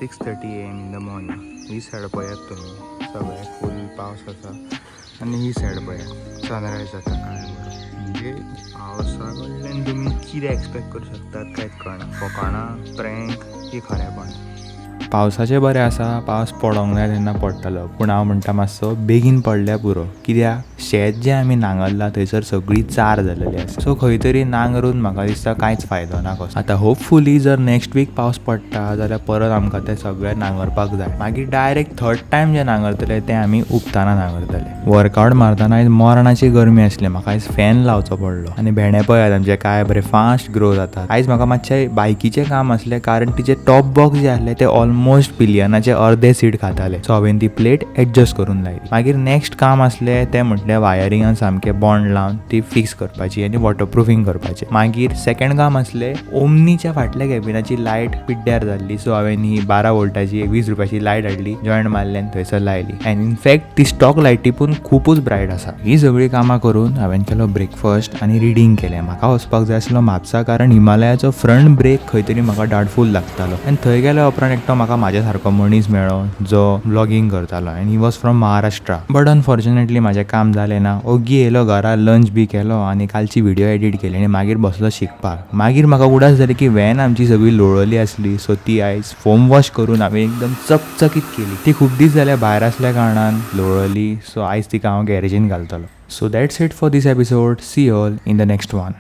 6:30 AM in the morning. He said पळयात तुम्ही सगळे फुल पावस आसा आणि ही सायड पळयात सनरायज जाता काळेवर. म्हणजे पावसा कडल्यान तुम्ही कितें एक्सपेक्ट करूं शकतात कांयच कळना. फकाणां प्रँक ही खरेंपण. पावसाचें बरें आसा, पावस पडोंक जाय तेन्ना पडटलो, पूण हांव म्हणटा मातसो बेगीन पडल्यार पुरो. कित्याक शेत जें आमी नांगरलां थंयसर सगळी चार जालेली आसा. सो खंय तरी नांगरून म्हाका दिसता कांयच फायदो ना कसो. आतां होपफुली जर नेक्स्ट वीक पावस पडटा जाल्यार परत आमकां तें सगळें नांगरपाक जाय. मागीर डायरेक्ट थर्ड टायम जें नांगरतले तें आमी उपताना नांगरतले. वर्कआवट मारतना आयज मरणाची गरमी आसली, म्हाका आयज फॅन लावचो पडलो. आनी भेंडे पळयात आमचे काय बरे फास्ट ग्रो जातात. आयज म्हाका मातशें बायकीचें काम आसलें, कारण तिचे टॉप बॉक्स जे आसले ते ऑलमोस्ट पिलियनाचे अर्धे सीट खाताले. सो हांवें ती प्लेट एडजस्ट करून लायली. मागीर नेक्स्ट काम आसलें तें म्हटल्यार वायरिंगान सामकें बॉन्ड लावन ती फिक्स करपाची आनी वॉटरप्रुफींग करपाचें. मागीर सेकंड काम आसलें ओमनीच्या फाटल्या कॅबिनाची लायट पिड्ड्यार जाल्ली. सो हांवें ही 12 वोल्टाची 20 रुपयाची लायट हाडली, जॉयंट मारली आनी थंयसर लायली. एंड इनफॅक्ट ती स्टॉक लायटी पूण खूबच ब्रायट आसा. ही सगळी कामां करून हांवें केलो ब्रेकफास्ट आनी रिडींग केलें. म्हाका वचपाक जाय आसलो म्हापसा, कारण हिमालयाचो फ्रंट ब्रेक खंय तरी म्हाका डावटफूल लागतालो. आनी थंय गेल्या उपरांत एकटो म्हाका म्हाज्या सारको मनीस मेळ्ळो जो व्लॉगिंग करतालो, आनी he was from Maharashtra. But unfortunately म्हाजें काम जालें ना. ओगी येयलो घरा, लंच बी केलो आनी कालची व्हिडिओ एडीट केली आनी मागीर बसलो शिकपाक. मागीर म्हाका उडास जाली की व्हॅन आमची सगळी लोळली आसली. सो ती आयज फोम वॉश करून हांवें एकदम चकचकीत केली. ती खूब दीस जाले भायर आसल्या कारणान लोळली. सो आयज तिका हांव गॅरेजीन घालतलो. So that's it for this episode. See you all in the next one.